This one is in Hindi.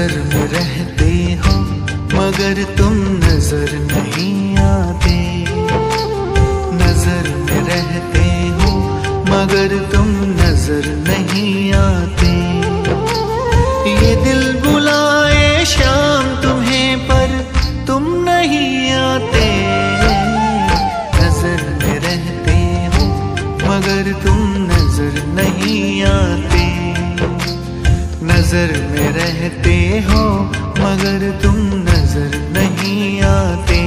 नजर में रहते हो मगर तुम नजर नहीं आते। नजर में रहते हो मगर तुम नजर नहीं आते। ये दिल बुलाए शाम तुम्हें पर तुम नहीं आते। नजर में रहते हो मगर तुम नजर नहीं आते। नजर में रहते हो मगर तुम नजर नहीं आते।